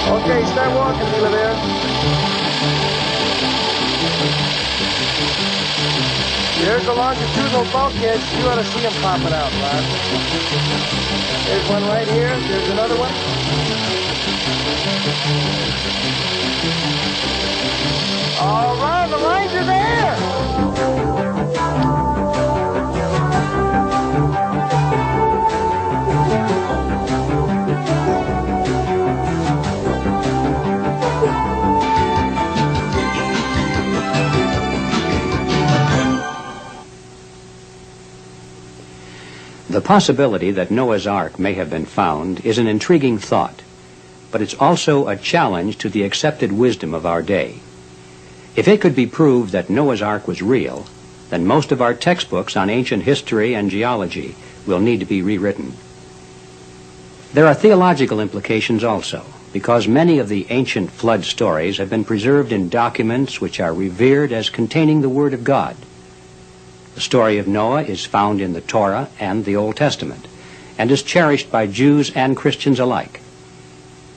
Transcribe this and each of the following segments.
Okay, start walking, Mila there. There's the longitudinal bulkheads. You ought to see them popping out, Rod. There's one right here. There's another one. All right, the lines are there. The possibility that Noah's Ark may have been found is an intriguing thought, but it's also a challenge to the accepted wisdom of our day. If it could be proved that Noah's Ark was real, then most of our textbooks on ancient history and geology will need to be rewritten. There are theological implications also, because many of the ancient flood stories have been preserved in documents which are revered as containing the Word of God. The story of Noah is found in the Torah and the Old Testament, and is cherished by Jews and Christians alike.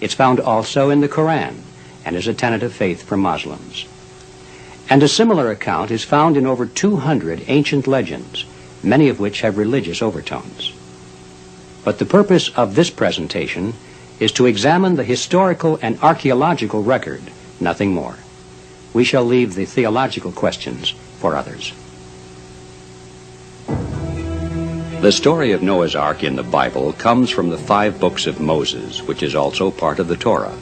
It's found also in the Quran, and is a tenet of faith for Muslims. And a similar account is found in over 200 ancient legends, many of which have religious overtones. But the purpose of this presentation is to examine the historical and archaeological record, nothing more. We shall leave the theological questions for others. The story of Noah's Ark in the Bible comes from the 5 books of Moses, which is also part of the Torah.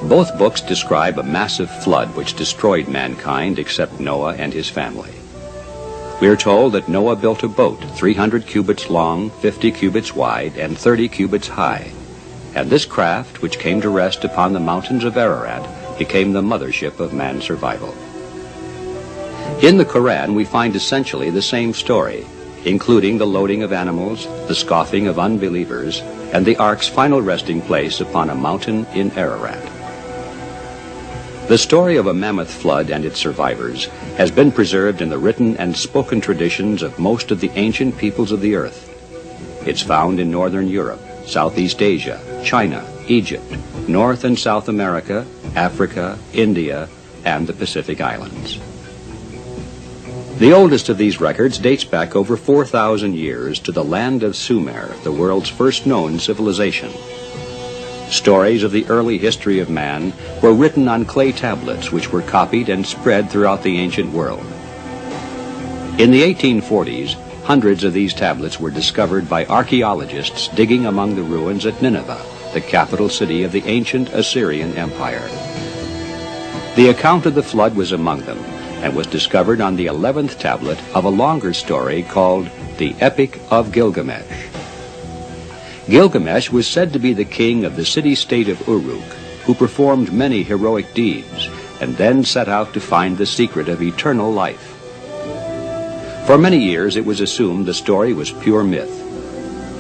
Both books describe a massive flood which destroyed mankind except Noah and his family. We are told that Noah built a boat 300 cubits long, 50 cubits wide, and 30 cubits high. And this craft, which came to rest upon the mountains of Ararat, became the mothership of man's survival. In the Quran, we find essentially the same story, including the loading of animals, the scoffing of unbelievers, and the ark's final resting place upon a mountain in Ararat. The story of a mammoth flood and its survivors has been preserved in the written and spoken traditions of most of the ancient peoples of the earth. It's found in northern Europe, Southeast Asia, China, Egypt, North and South America, Africa, India, and the Pacific Islands. The oldest of these records dates back over 4,000 years to the land of Sumer, the world's first known civilization. Stories of the early history of man were written on clay tablets which were copied and spread throughout the ancient world. In the 1840s, hundreds of these tablets were discovered by archaeologists digging among the ruins at Nineveh, the capital city of the ancient Assyrian Empire. The account of the flood was among them, and was discovered on the 11th tablet of a longer story called the Epic of Gilgamesh. Gilgamesh was said to be the king of the city-state of Uruk, who performed many heroic deeds, and then set out to find the secret of eternal life. For many years it was assumed the story was pure myth,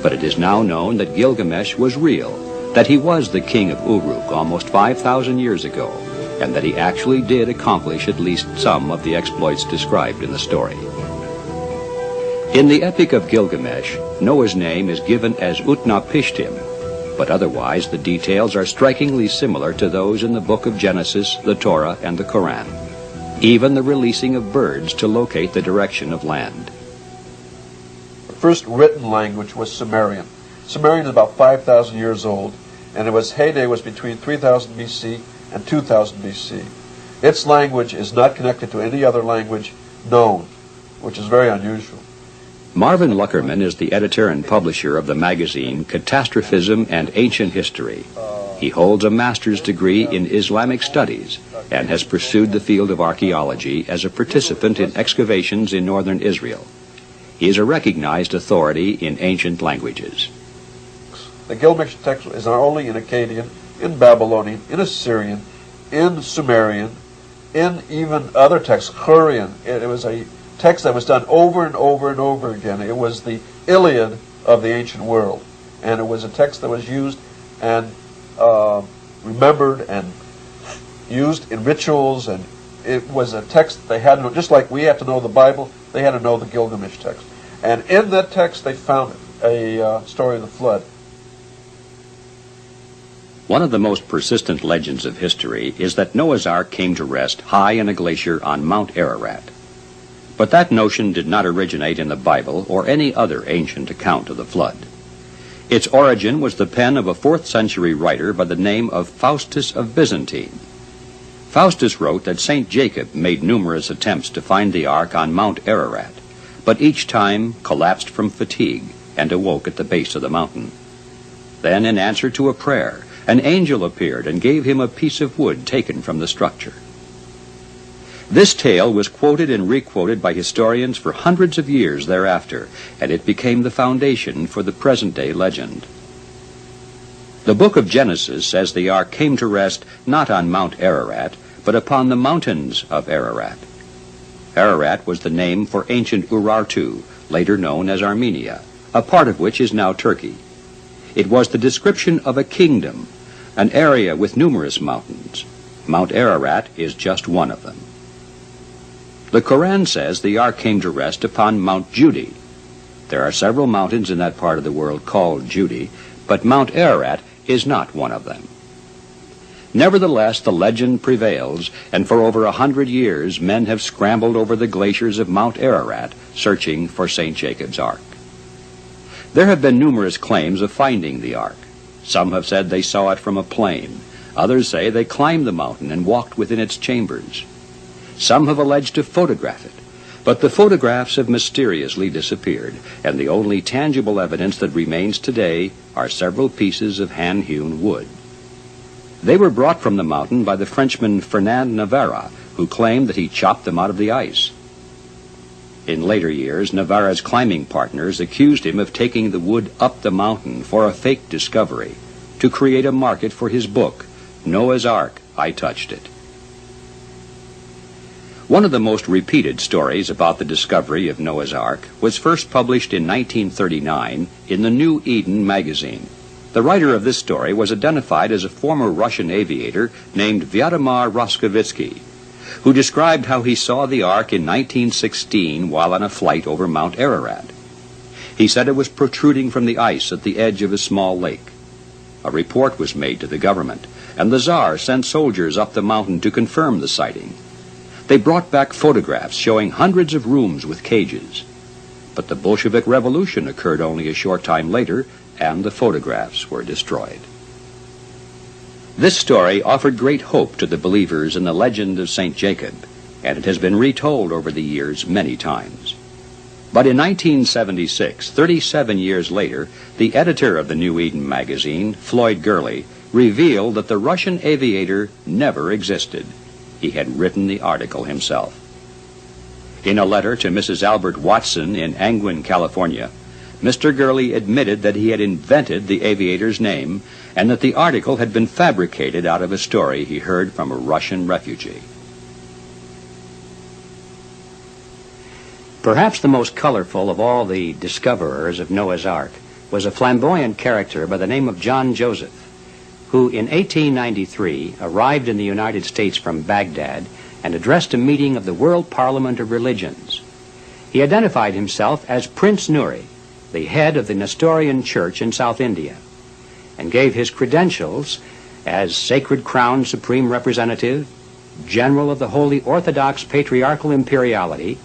but it is now known that Gilgamesh was real, that he was the king of Uruk almost 5,000 years ago, and that he actually did accomplish at least some of the exploits described in the story. In the Epic of Gilgamesh, Noah's name is given as Utnapishtim, but otherwise the details are strikingly similar to those in the book of Genesis, the Torah, and the Quran, even the releasing of birds to locate the direction of land. The first written language was Sumerian. Sumerian is about 5,000 years old, and its heyday was between 3000 BC and 2000 BC. Its language is not connected to any other language known, which is very unusual. Marvin Luckerman is the editor and publisher of the magazine Catastrophism and Ancient History. He holds a master's degree in Islamic studies and has pursued the field of archaeology as a participant in excavations in northern Israel. He is a recognized authority in ancient languages. The Gilgamesh text is not only in Akkadian, in Babylonian, in Assyrian, in Sumerian, in even other texts, Hurrian. It was a text that was done over and over and over again. It was the Iliad of the ancient world. And it was a text that was used and remembered and used in rituals, and it was a text they had to know, just like we have to know the Bible, they had to know the Gilgamesh text. And in that text they found a story of the flood. One of the most persistent legends of history is that Noah's Ark came to rest high in a glacier on Mount Ararat. But that notion did not originate in the Bible or any other ancient account of the flood. Its origin was the pen of a 4th century writer by the name of Faustus of Byzantine. Faustus wrote that St. Jacob made numerous attempts to find the ark on Mount Ararat, but each time collapsed from fatigue and awoke at the base of the mountain. Then, in answer to a prayer, an angel appeared and gave him a piece of wood taken from the structure. This tale was quoted and requoted by historians for hundreds of years thereafter, and it became the foundation for the present-day legend. The book of Genesis says the ark came to rest not on Mount Ararat, but upon the mountains of Ararat. Ararat was the name for ancient Urartu, later known as Armenia, a part of which is now Turkey. It was the description of a kingdom, an area with numerous mountains. Mount Ararat is just one of them. The Quran says the ark came to rest upon Mount Judi. There are several mountains in that part of the world called Judi, but Mount Ararat is not one of them. Nevertheless, the legend prevails, and for over 100 years men have scrambled over the glaciers of Mount Ararat searching for St. Jacob's Ark. There have been numerous claims of finding the ark. Some have said they saw it from a plane. Others say they climbed the mountain and walked within its chambers. Some have alleged to photograph it, but the photographs have mysteriously disappeared, and the only tangible evidence that remains today are several pieces of hand-hewn wood. They were brought from the mountain by the Frenchman Fernand Navarra, who claimed that he chopped them out of the ice. In later years, Navarra's climbing partners accused him of taking the wood up the mountain for a fake discovery, to create a market for his book, Noah's Ark, I Touched It. One of the most repeated stories about the discovery of Noah's Ark was first published in 1939 in the New Eden magazine. The writer of this story was identified as a former Russian aviator named Vladimir Roskovitsky, who described how he saw the ark in 1916 while on a flight over Mount Ararat. He said it was protruding from the ice at the edge of a small lake. A report was made to the government, and the Tsar sent soldiers up the mountain to confirm the sighting. They brought back photographs showing hundreds of rooms with cages. But the Bolshevik Revolution occurred only a short time later, and the photographs were destroyed. This story offered great hope to the believers in the legend of St. Jacob, and it has been retold over the years many times. But in 1976, 37 years later, the editor of the New Eden magazine, Floyd Gurley, revealed that the Russian aviator never existed. He had written the article himself. In a letter to Mrs. Albert Watson in Angwin, California, Mr. Gurley admitted that he had invented the aviator's name and that the article had been fabricated out of a story he heard from a Russian refugee. Perhaps the most colorful of all the discoverers of Noah's Ark was a flamboyant character by the name of John Joseph, who in 1893 arrived in the United States from Baghdad and addressed a meeting of the World Parliament of Religions. He identified himself as Prince Nuri, the head of the Nestorian Church in South India, and gave his credentials as Sacred Crown Supreme Representative, General of the Holy Orthodox Patriarchal Imperiality,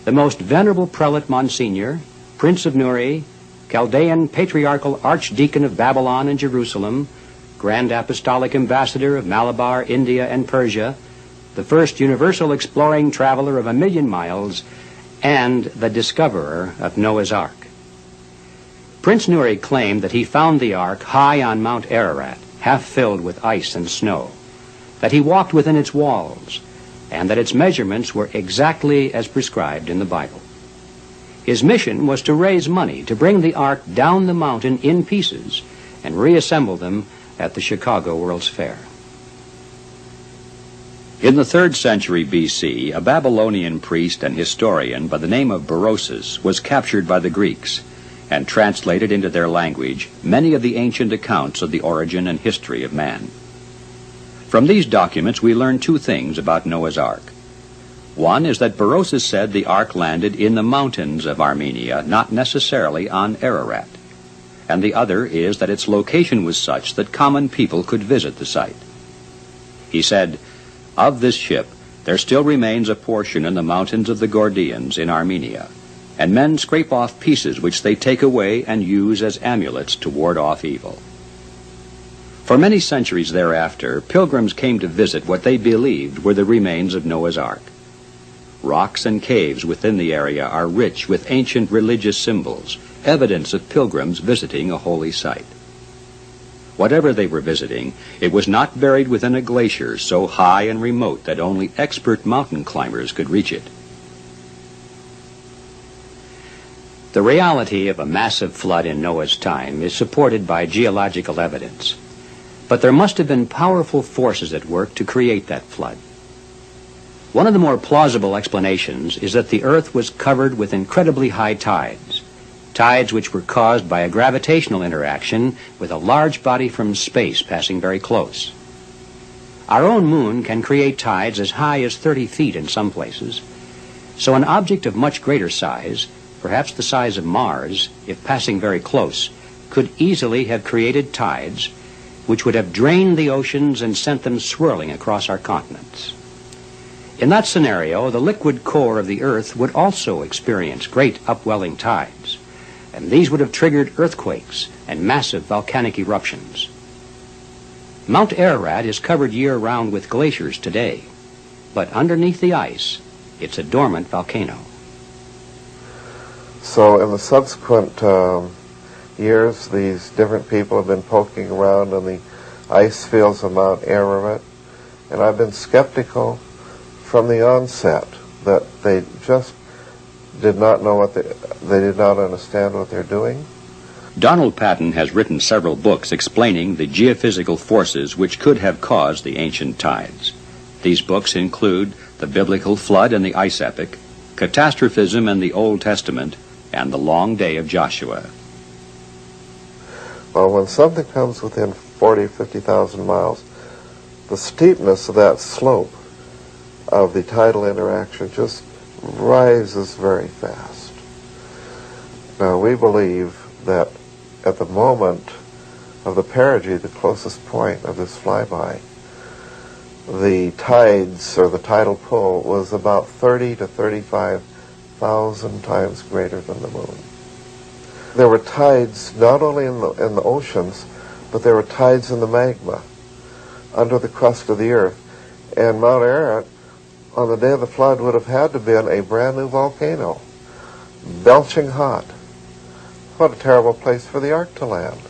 the Most Venerable Prelate Monsignor, Prince of Nuri, Chaldean Patriarchal Archdeacon of Babylon and Jerusalem, Grand Apostolic Ambassador of Malabar, India, and Persia, the first universal exploring traveler of 1,000,000 miles, and the discoverer of Noah's Ark. Prince Nuri claimed that he found the ark high on Mount Ararat, half filled with ice and snow, that he walked within its walls, and that its measurements were exactly as prescribed in the Bible. His mission was to raise money to bring the ark down the mountain in pieces and reassemble them at the Chicago World's Fair. In the 3rd century BC, a Babylonian priest and historian by the name of Berosus was captured by the Greeks and translated into their language many of the ancient accounts of the origin and history of man. From these documents we learn two things about Noah's Ark. One is that Berosus said the ark landed in the mountains of Armenia, not necessarily on Ararat. And the other is that its location was such that common people could visit the site. He said, "Of this ship there still remains a portion in the mountains of the Gordians in Armenia, and men scrape off pieces which they take away and use as amulets to ward off evil." For many centuries thereafter, pilgrims came to visit what they believed were the remains of Noah's Ark. Rocks and caves within the area are rich with ancient religious symbols, evidence of pilgrims visiting a holy site. Whatever they were visiting, it was not buried within a glacier so high and remote that only expert mountain climbers could reach it. The reality of a massive flood in Noah's time is supported by geological evidence. But there must have been powerful forces at work to create that flood. One of the more plausible explanations is that the Earth was covered with incredibly high tides, tides which were caused by a gravitational interaction with a large body from space passing very close. Our own moon can create tides as high as 30 feet in some places, so an object of much greater size, perhaps the size of Mars, if passing very close, could easily have created tides which would have drained the oceans and sent them swirling across our continents. In that scenario, the liquid core of the Earth would also experience great upwelling tides, and these would have triggered earthquakes and massive volcanic eruptions. Mount Ararat is covered year-round with glaciers today, but underneath the ice, it's a dormant volcano. So in the subsequent years, these different people have been poking around in the ice fields of Mount Ararat, and I've been skeptical from the onset that they just did not know what they did not understand what they're doing. Donald Patton has written several books explaining the geophysical forces which could have caused the ancient tides. These books include The Biblical Flood and the Ice Epic, Catastrophism and the Old Testament, and The Long Day of Joshua. Well, when something comes within 40 or 50,000 miles, the steepness of that slope of the tidal interaction just rises very fast. Now, we believe that at the moment of the perigee, the closest point of this flyby, the tides or the tidal pull was about 30 to 35,000 times greater than the moon. There were tides not only in the oceans, but there were tides in the magma under the crust of the Earth. And Mount Ararat, on the day of the flood, would have had to have been a brand new volcano, belching hot. What a terrible place for the Ark to land.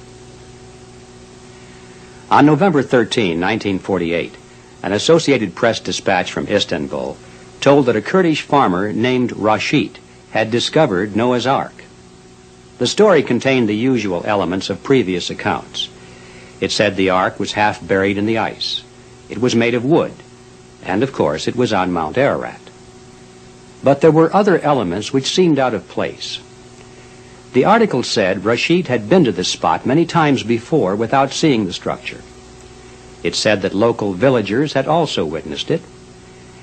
On November 13, 1948, an Associated Press dispatch from Istanbul told that a Kurdish farmer named Rashid had discovered Noah's Ark. The story contained the usual elements of previous accounts. It said the ark was half buried in the ice. It was made of wood, and of course it was on Mount Ararat. But there were other elements which seemed out of place. The article said Rashid had been to this spot many times before without seeing the structure. It said that local villagers had also witnessed it.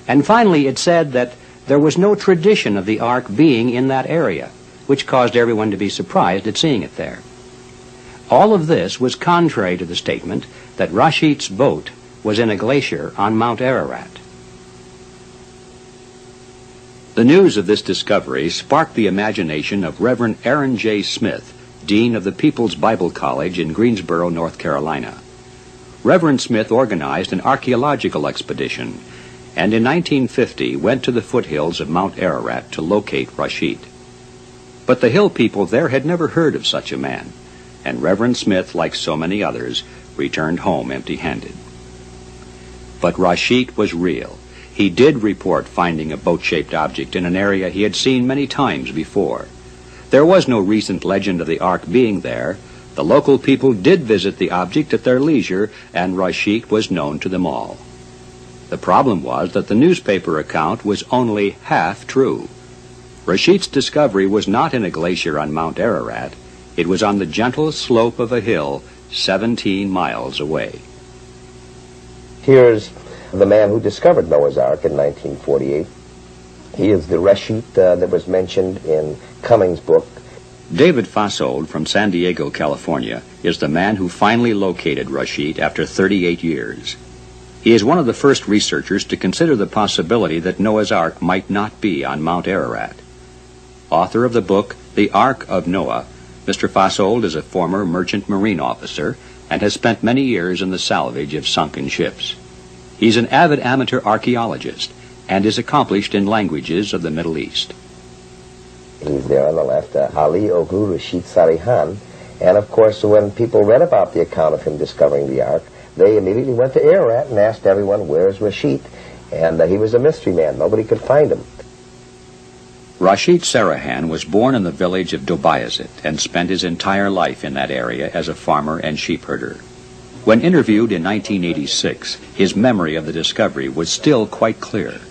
And finally it said that there was no tradition of the ark being in that area, which caused everyone to be surprised at seeing it there. All of this was contrary to the statement that Rashid's boat was in a glacier on Mount Ararat. The news of this discovery sparked the imagination of Reverend Aaron J. Smith, Dean of the People's Bible College in Greensboro, North Carolina. Reverend Smith organized an archaeological expedition, and in 1950 went to the foothills of Mount Ararat to locate Rashid. But the hill people there had never heard of such a man, and Reverend Smith, like so many others, returned home empty-handed. But Rashid was real. He did report finding a boat-shaped object in an area he had seen many times before. There was no recent legend of the Ark being there. The local people did visit the object at their leisure, and Rashid was known to them all. The problem was that the newspaper account was only half true. Rashid's discovery was not in a glacier on Mount Ararat. It was on the gentle slope of a hill 17 miles away. Here's the man who discovered Noah's Ark in 1948. He is the Rashid that was mentioned in Cummings' book. David Fasold from San Diego, California, is the man who finally located Rashid after 38 years. He is one of the first researchers to consider the possibility that Noah's Ark might not be on Mount Ararat. Author of the book, The Ark of Noah, Mr. Fasold is a former merchant marine officer and has spent many years in the salvage of sunken ships. He's an avid amateur archaeologist and is accomplished in languages of the Middle East. He's there on the left, Ali Oglu Rashid Sarihan. And of course, when people read about the account of him discovering the Ark, they immediately went to Ararat and asked everyone, where's Rashid? And he was a mystery man. Nobody could find him. Rashid Sarihan was born in the village of Dobayazit and spent his entire life in that area as a farmer and sheep herder. When interviewed in 1986, his memory of the discovery was still quite clear.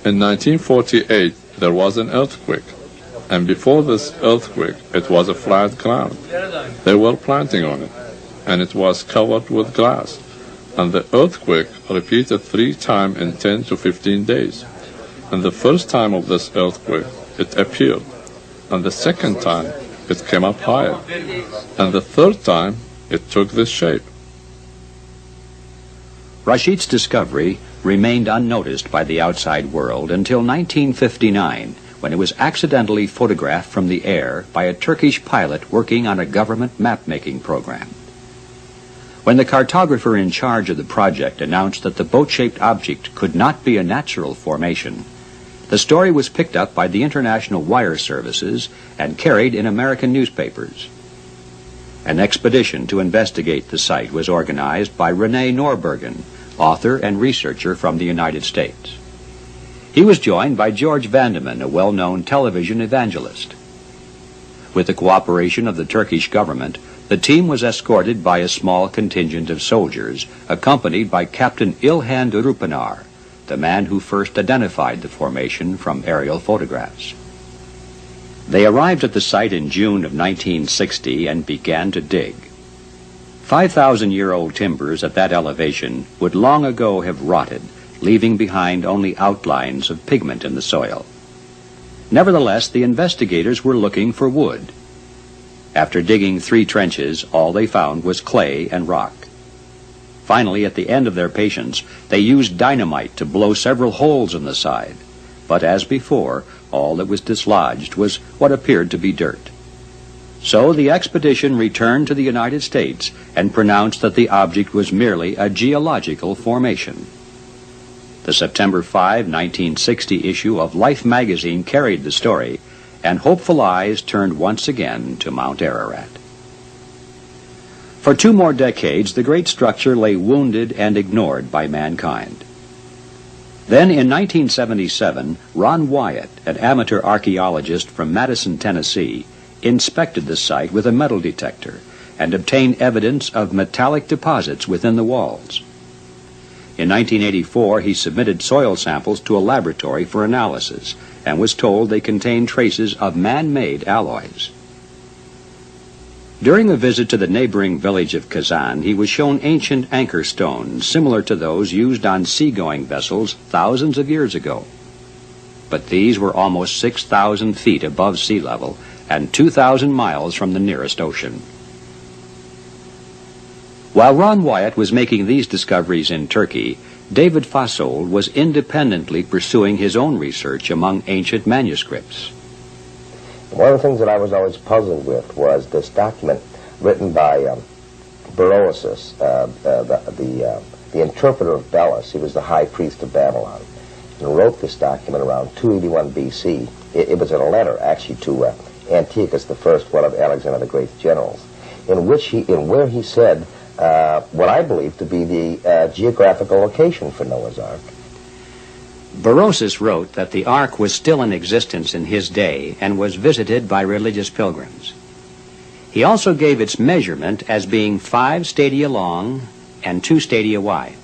In 1948, there was an earthquake, and before this earthquake, it was a flat ground. They were planting on it, and it was covered with grass. And the earthquake repeated 3 times in 10 to 15 days. And the first time of this earthquake, it appeared. And the second time, it came up higher. And the third time, it took this shape. Rashid's discovery remained unnoticed by the outside world until 1959, when it was accidentally photographed from the air by a Turkish pilot working on a government map-making program. When the cartographer in charge of the project announced that the boat-shaped object could not be a natural formation, the story was picked up by the international wire services and carried in American newspapers. An expedition to investigate the site was organized by Rene Norbergen, author and researcher from the United States. He was joined by George Vandeman, a well-known television evangelist. With the cooperation of the Turkish government, the team was escorted by a small contingent of soldiers, accompanied by Captain Ilhan Rupinar, the man who first identified the formation from aerial photographs. They arrived at the site in June of 1960 and began to dig. 5,000-year-old timbers at that elevation would long ago have rotted, leaving behind only outlines of pigment in the soil. Nevertheless, the investigators were looking for wood. After digging 3 trenches, all they found was clay and rock. Finally, at the end of their patience, they used dynamite to blow several holes in the side. But as before, all that was dislodged was what appeared to be dirt. So the expedition returned to the United States and pronounced that the object was merely a geological formation. The September 5, 1960 issue of Life magazine carried the story, and hopeful eyes turned once again to Mount Ararat. For 2 more decades, the great structure lay wounded and ignored by mankind. Then in 1977, Ron Wyatt, an amateur archaeologist from Madison, Tennessee, inspected the site with a metal detector and obtained evidence of metallic deposits within the walls. In 1984, he submitted soil samples to a laboratory for analysis and was told they contained traces of man-made alloys. During a visit to the neighboring village of Kazan, he was shown ancient anchor stones similar to those used on seagoing vessels thousands of years ago. But these were almost 6,000 feet above sea level and 2,000 miles from the nearest ocean. While Ron Wyatt was making these discoveries in Turkey, David Fasold was independently pursuing his own research among ancient manuscripts. One of the things that I was always puzzled with was this document written by Berosus, the the interpreter of Belus. He was the high priest of Babylon, and wrote this document around 281 B.C. It was in a letter, actually, to Antiochus I, one of Alexander the Great's generals, where he said what I believe to be the geographical location for Noah's Ark. Berosus wrote that the ark was still in existence in his day and was visited by religious pilgrims. He also gave its measurement as being 5 stadia long and 2 stadia wide.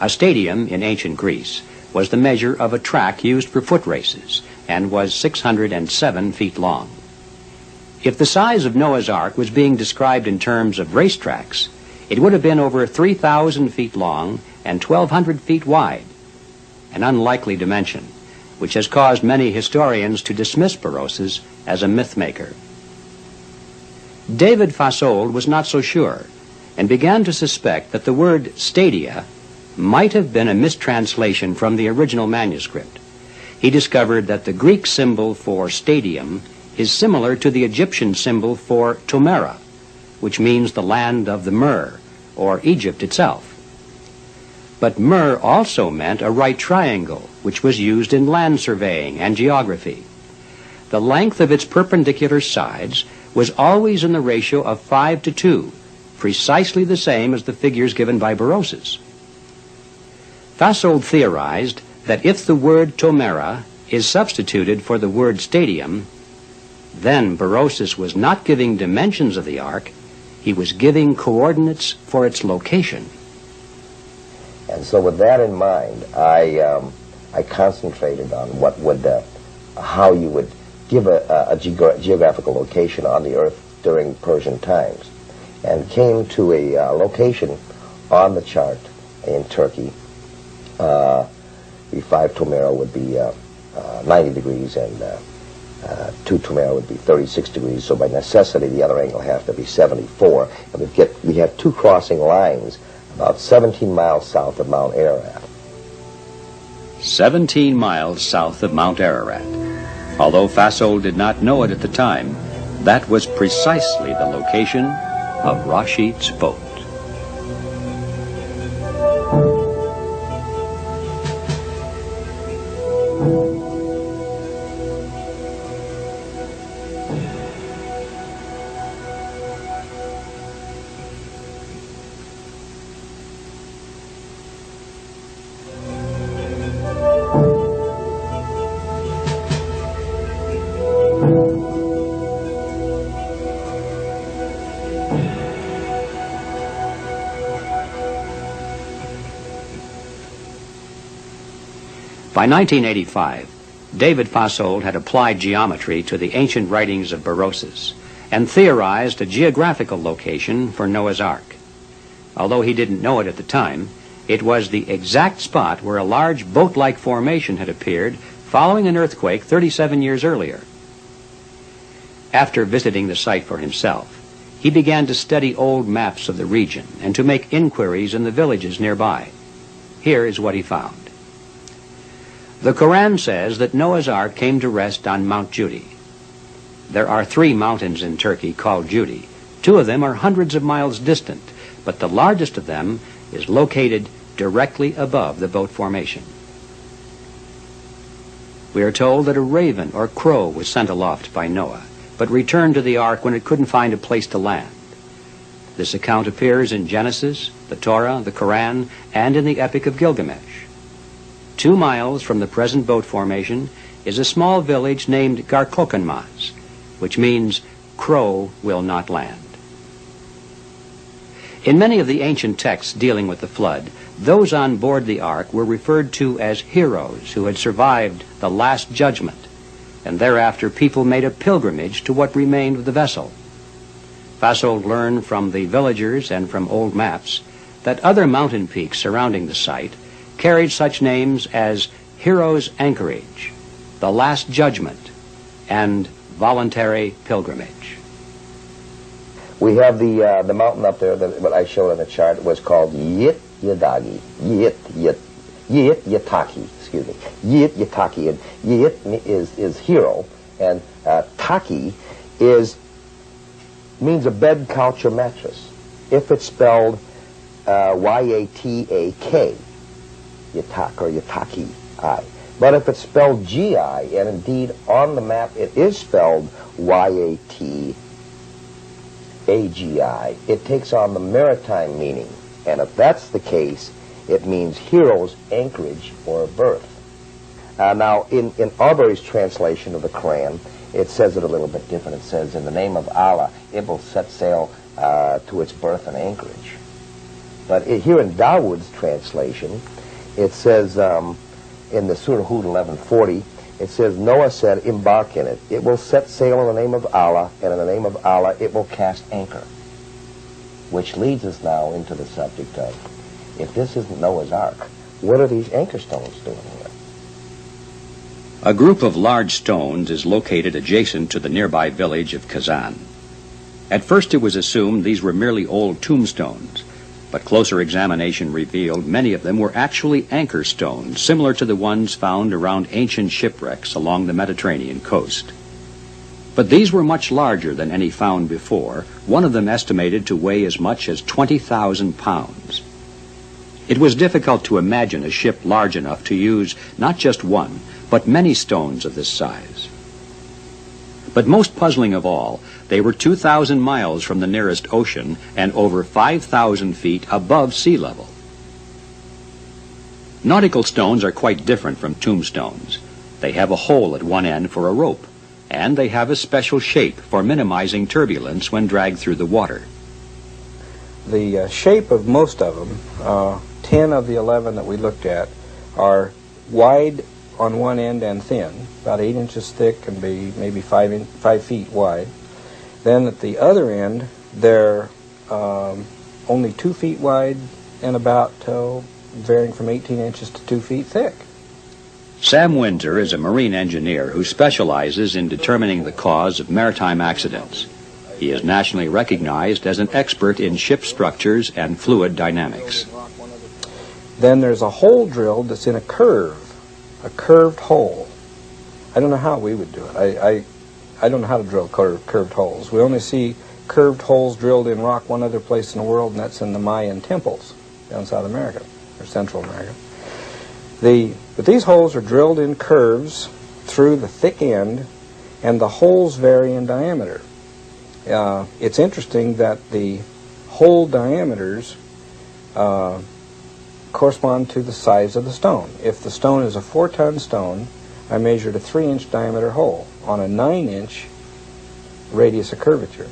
A stadium in ancient Greece was the measure of a track used for foot races and was 607 feet long. If the size of Noah's Ark was being described in terms of racetracks, it would have been over 3,000 feet long and 1,200 feet wide, an unlikely dimension, which has caused many historians to dismiss Berosus as a myth maker. David Fasold was not so sure and began to suspect that the word stadia might have been a mistranslation from the original manuscript. He discovered that the Greek symbol for stadium is similar to the Egyptian symbol for Tomera, which means the land of the Mer, or Egypt itself. But Mer also meant a right triangle, which was used in land surveying and geography. The length of its perpendicular sides was always in the ratio of 5 to 2, precisely the same as the figures given by Berosus. Fasold theorized that if the word Tomera is substituted for the word stadium, then Berosus was not giving dimensions of the ark, he was giving coordinates for its location. And so with that in mind, I concentrated on how you would give a geographical location on the earth during Persian times, and came to a location on the chart in Turkey. The 5 Tomera would be 90 degrees, and 2 Tomera would be 36 degrees, so by necessity the other angle has to be 74, and we have 2 crossing lines about 17 miles south of Mount Ararat. 17 miles south of Mount Ararat. Although Fasold did not know it at the time, that was precisely the location of Rashid's boat. By 1985, David Fasold had applied geometry to the ancient writings of Berosus and theorized a geographical location for Noah's Ark. Although he didn't know it at the time, it was the exact spot where a large boat-like formation had appeared following an earthquake 37 years earlier. After visiting the site for himself, he began to study old maps of the region and to make inquiries in the villages nearby. Here is what he found. The Quran says that Noah's Ark came to rest on Mount Judi. There are 3 mountains in Turkey called Judi. 2 of them are hundreds of miles distant, but the largest of them is located directly above the boat formation. We are told that a raven or crow was sent aloft by Noah, but returned to the ark when it couldn't find a place to land. This account appears in Genesis, the Torah, the Quran, and in the Epic of Gilgamesh. 2 miles from the present boat formation is a small village named Garkokanmaz, which means crow will not land. In many of the ancient texts dealing with the flood, those on board the ark were referred to as heroes who had survived the Last Judgment, and thereafter people made a pilgrimage to what remained of the vessel. Fasold learned from the villagers and from old maps that other mountain peaks surrounding the site carried such names as Heroes' Anchorage, the Last Judgment, and Voluntary Pilgrimage. We have the mountain up there that what I showed on the chart was called Yit Yataki, excuse me, Yit Yataki, and Yit is hero, and Taki means a bed, couch, or mattress. If it's spelled Y-A-T-A-K, Yatak or Yataki-I. But if it's spelled G-I, and indeed on the map it is spelled Y-A-T-A-G-I, it takes on the maritime meaning. And if that's the case, it means hero's anchorage or birth. Now, in Aubrey's translation of the Quran, it says it a little bit different. It says, in the name of Allah, it will set sail to its birth and anchorage. But here in Dawood's translation, it says, in the Surah Hud 11:40, it says, Noah said, embark in it. It will set sail in the name of Allah, and in the name of Allah it will cast anchor. Which leads us now into the subject of, if this isn't Noah's Ark, what are these anchor stones doing here? A group of large stones is located adjacent to the nearby village of Kazan. At first it was assumed these were merely old tombstones, but closer examination revealed many of them were actually anchor stones, similar to the ones found around ancient shipwrecks along the Mediterranean coast. But these were much larger than any found before, one of them estimated to weigh as much as 20,000 pounds. It was difficult to imagine a ship large enough to use not just one, but many stones of this size. But most puzzling of all, they were 2,000 miles from the nearest ocean and over 5,000 feet above sea level. Nautical stones are quite different from tombstones. They have a hole at one end for a rope, and they have a special shape for minimizing turbulence when dragged through the water. The shape of most of them, 10 of the 11 that we looked at, are wide on one end and thin, about 8 inches thick and be maybe 5 feet wide. Then at the other end, they're only 2 feet wide and about varying from 18 inches to 2 feet thick. Sam Windsor is a marine engineer who specializes in determining the cause of maritime accidents. He is nationally recognized as an expert in ship structures and fluid dynamics. Then there's a hole drilled that's in a curved hole. I don't know how we would do it. I don't know how to drill curved holes. We only see curved holes drilled in rock one other place in the world, and that's in the Mayan temples down South America, or Central America. But these holes are drilled in curves through the thick end, and the holes vary in diameter. It's interesting that the hole diameters correspond to the size of the stone. If the stone is a 4-ton stone, I measured a 3-inch diameter hole on a 9-inch radius of curvature.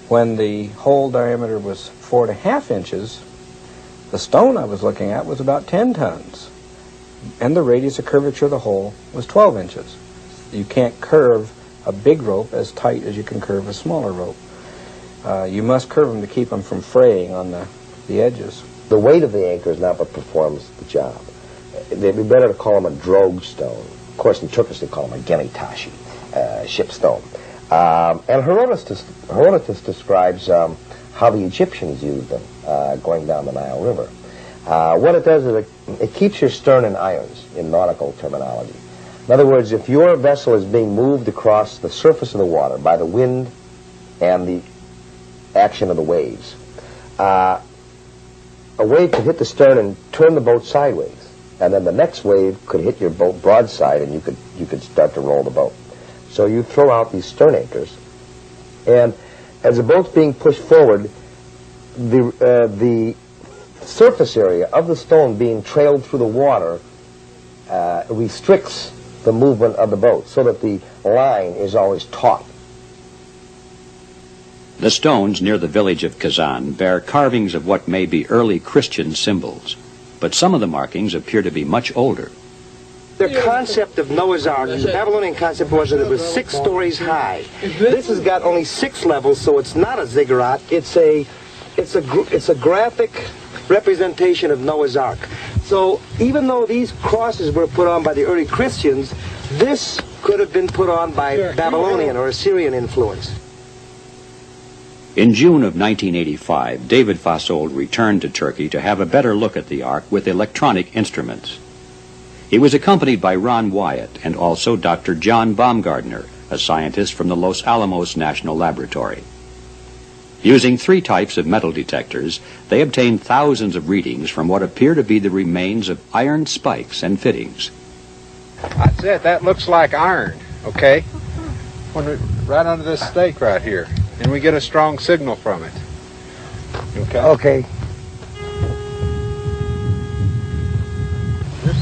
When the hole diameter was 4.5 inches, the stone I was looking at was about 10 tons, and the radius of curvature of the hole was 12 inches. You can't curve a big rope as tight as you can curve a smaller rope. You must curve them to keep them from fraying on the edges. The weight of the anchor is not what performs the job. It'd be better to call them a drogue stone. Of course, in Turkish they call them a gemitashi, ship stone. And Herodotus describes how the Egyptians used them going down the Nile River. What it does is it keeps your stern in irons, in nautical terminology. In other words, if your vessel is being moved across the surface of the water by the wind and the action of the waves, a wave could hit the stern and turn the boat sideways, and then the next wave could hit your boat broadside, and you could start to roll the boat. So you throw out these stern anchors, and as the boat's being pushed forward, the surface area of the stone being trailed through the water restricts the movement of the boat, so that the line is always taut. The stones near the village of Kazan bear carvings of what may be early Christian symbols, but some of the markings appear to be much older. The concept of Noah's Ark, the Babylonian concept was that it was 6 stories high. This has got only 6 levels, so it's not a ziggurat. It's a graphic representation of Noah's Ark. So even though these crosses were put on by the early Christians, this could have been put on by Babylonian or Assyrian influence. In June of 1985, David Fassold returned to Turkey to have a better look at the Ark with electronic instruments. He was accompanied by Ron Wyatt and also Dr. John Baumgardner, a scientist from the Los Alamos National Laboratory. Using 3 types of metal detectors, they obtained thousands of readings from what appear to be the remains of iron spikes and fittings. That's it. That looks like iron, okay? Right under this stake right here. And we get a strong signal from it. Okay? Okay.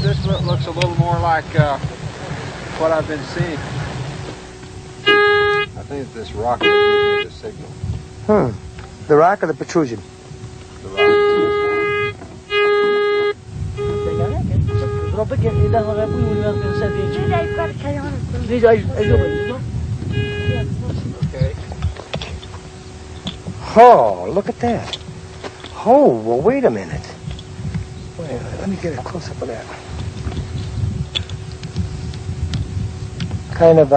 This looks a little more like what I've been seeing. I think this rock is giving me the signal. The rock or the protrusion? The rock. Okay. Oh, look at that. Oh, well, wait a minute. Wait a minute. Let me get a close-up of that. Kind of,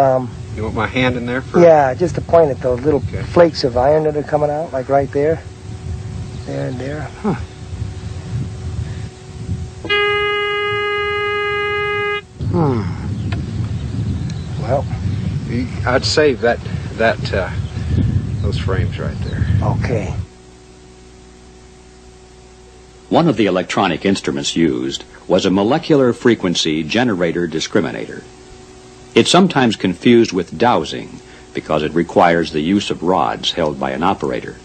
You want my hand in there for? yeah, just to point at those little Okay. flakes of iron that are coming out, like right there. There and there. Well, I'd save those frames right there. okay. One of the electronic instruments used was a molecular frequency generator discriminator. It's sometimes confused with dowsing because it requires the use of rods held by an operator.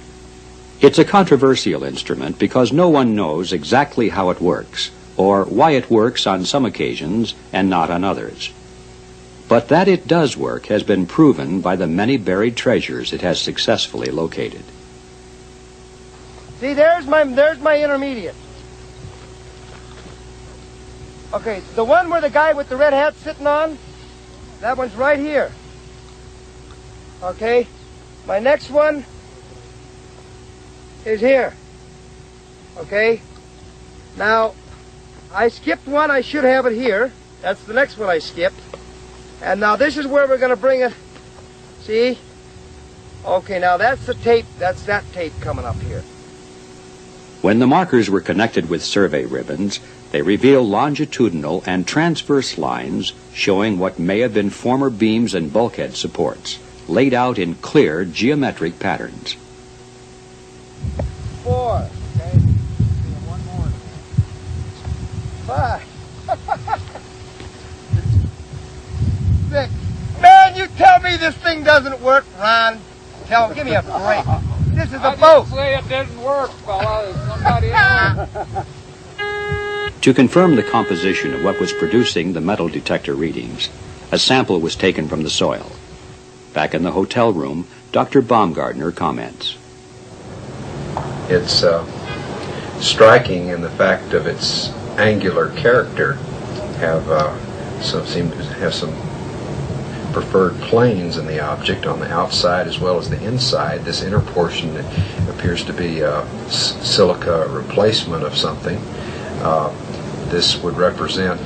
It's a controversial instrument because no one knows exactly how it works or why it works on some occasions and not on others. But that it does work has been proven by the many buried treasures it has successfully located. See, there's my intermediate. Okay, the one where the guy with the red hat's sitting on, that one's right here. Okay, my next one is here. Okay, now I skipped one, I should have it here. That's the next one I skipped. And now this is where we're going to bring it. See? Okay, now that's the tape, that's that tape coming up here. When the markers were connected with survey ribbons, they reveal longitudinal and transverse lines showing what may have been former beams and bulkhead supports, laid out in clear geometric patterns. 4. Okay. One more. 5. 6. Man, you tell me this thing doesn't work, Ron. Give me a break. This is a boat. Say it didn't work, fella. Somebody else. To confirm the composition of what was producing the metal detector readings, a sample was taken from the soil. Back in the hotel room, Dr. Baumgartner comments. It's striking in the fact of its angular character. Seem to have some preferred planes in the object on the outside as well as the inside. This inner portion appears to be a silica replacement of something. This would represent,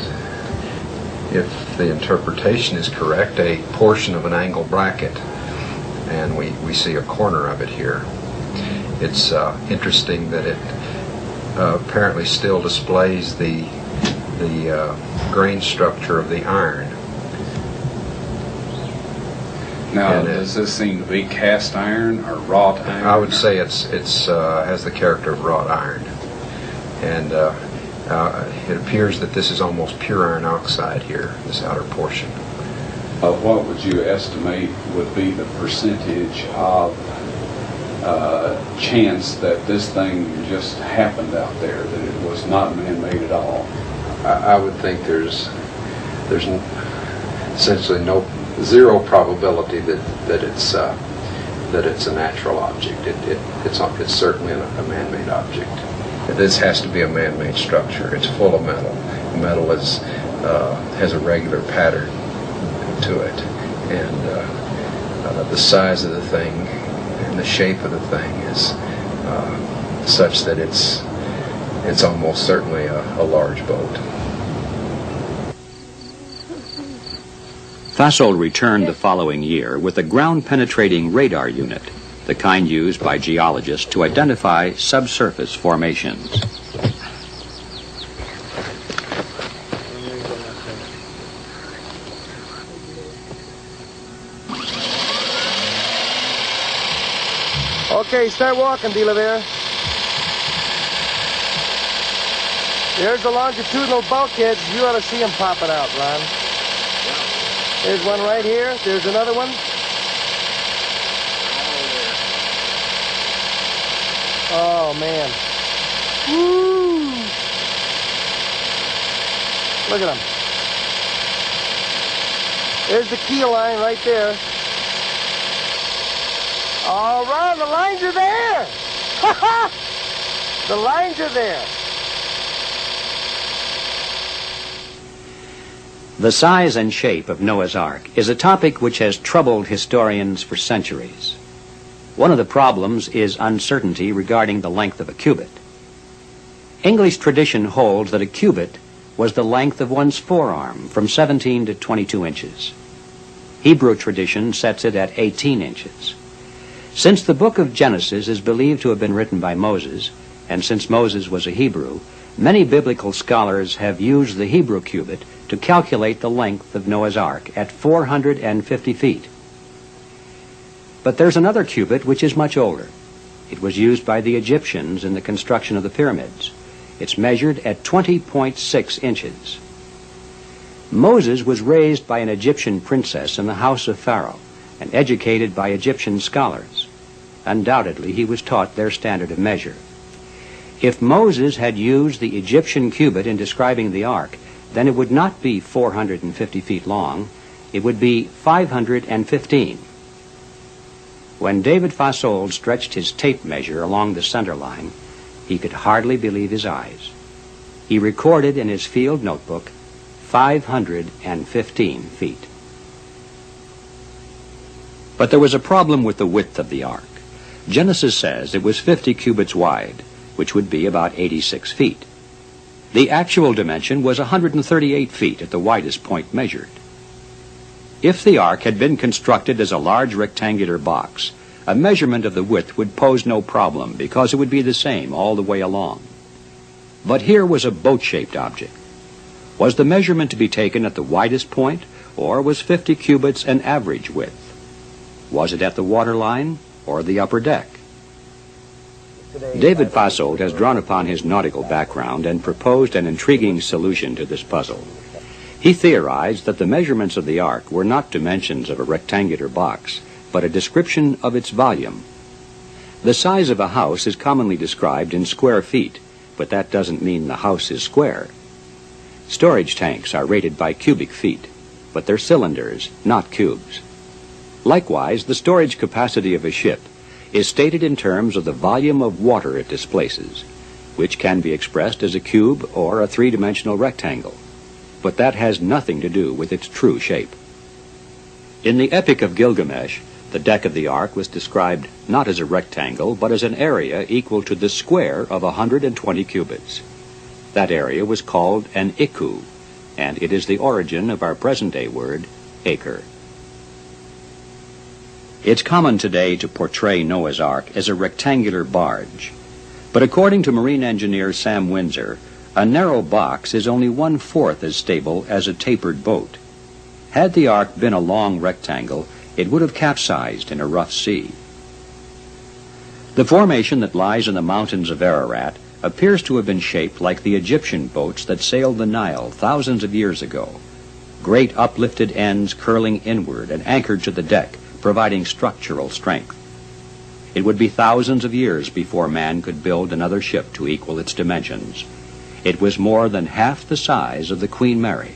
if the interpretation is correct, a portion of an angle bracket, and we see a corner of it here. It's interesting that it apparently still displays the grain structure of the iron. Now, does this seem to be cast iron or wrought iron? I would say it's has the character of wrought iron, and it appears that this is almost pure iron oxide here, this outer portion. What would you estimate would be the percentage of chance that this thing just happened out there, that it was not man-made at all? I would think there's essentially zero probability that it's a natural object. It's certainly a man-made object. This has to be a man-made structure. It's full of metal. The metal has a regular pattern to it, and the size of the thing and the shape of the thing is such that it's almost certainly a large boat. Fasold returned the following year with a ground-penetrating radar unit, the kind used by geologists to identify subsurface formations. Okay, start walking, De La Vera. There's the longitudinal bulkheads. You ought to see them popping out, Ron. There's one right here. There's another one. Oh, man. Woo! Look at them. There's the keel line right there. All right, the lines are there. The lines are there. The size and shape of Noah's Ark is a topic which has troubled historians for centuries. One of the problems is uncertainty regarding the length of a cubit. English tradition holds that a cubit was the length of one's forearm, from 17 to 22 inches. Hebrew tradition sets it at 18 inches. Since the book of Genesis is believed to have been written by Moses, and since Moses was a Hebrew, many biblical scholars have used the Hebrew cubit to calculate the length of Noah's Ark at 450 feet. But there's another cubit which is much older. It was used by the Egyptians in the construction of the pyramids. It's measured at 20.6 inches. Moses was raised by an Egyptian princess in the house of Pharaoh and educated by Egyptian scholars. Undoubtedly, he was taught their standard of measure. If Moses had used the Egyptian cubit in describing the ark, then it would not be 450 feet long. It would be 515. When David Fassold stretched his tape measure along the center line, he could hardly believe his eyes. He recorded in his field notebook 515 feet. But there was a problem with the width of the ark. Genesis says it was 50 cubits wide, which would be about 86 feet. The actual dimension was 138 feet at the widest point measured. If the ark had been constructed as a large rectangular box, a measurement of the width would pose no problem because it would be the same all the way along. But here was a boat-shaped object. Was the measurement to be taken at the widest point, or was 50 cubits an average width? Was it at the waterline or the upper deck? David Fassold has drawn upon his nautical background and proposed an intriguing solution to this puzzle. He theorized that the measurements of the ark were not dimensions of a rectangular box, but a description of its volume. The size of a house is commonly described in square feet, but that doesn't mean the house is square. Storage tanks are rated by cubic feet, but they're cylinders, not cubes. Likewise, the storage capacity of a ship is stated in terms of the volume of water it displaces, which can be expressed as a cube or a three-dimensional rectangle. But that has nothing to do with its true shape. In the Epic of Gilgamesh, the deck of the ark was described not as a rectangle, but as an area equal to the square of 120 cubits. That area was called an iku, and it is the origin of our present-day word, acre. It's common today to portray Noah's Ark as a rectangular barge, but according to marine engineer Sam Windsor, a narrow box is only 1/4 as stable as a tapered boat. Had the ark been a long rectangle, it would have capsized in a rough sea. The formation that lies in the mountains of Ararat appears to have been shaped like the Egyptian boats that sailed the Nile thousands of years ago, great uplifted ends curling inward and anchored to the deck, providing structural strength. It would be thousands of years before man could build another ship to equal its dimensions. It was more than half the size of the Queen Mary.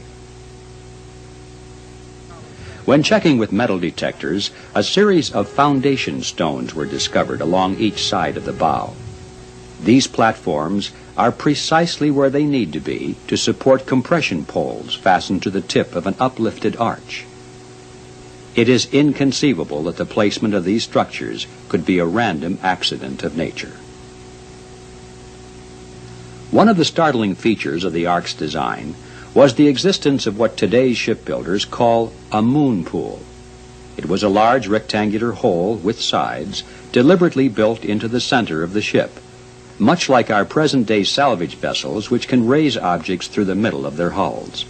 When checking with metal detectors, a series of foundation stones were discovered along each side of the bow. These platforms are precisely where they need to be to support compression poles fastened to the tip of an uplifted arch. It is inconceivable that the placement of these structures could be a random accident of nature. One of the startling features of the ark's design was the existence of what today's shipbuilders call a moon pool. It was a large rectangular hole with sides deliberately built into the center of the ship, much like our present-day salvage vessels, which can raise objects through the middle of their hulls.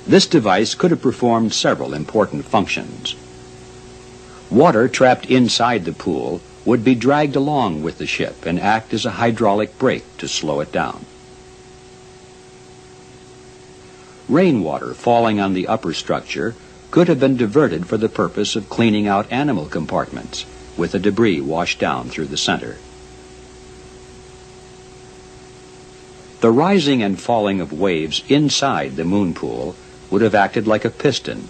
This device could have performed several important functions. Water trapped inside the pool would be dragged along with the ship and act as a hydraulic brake to slow it down. Rainwater falling on the upper structure could have been diverted for the purpose of cleaning out animal compartments, with the debris washed down through the center. The rising and falling of waves inside the moon pool would have acted like a piston,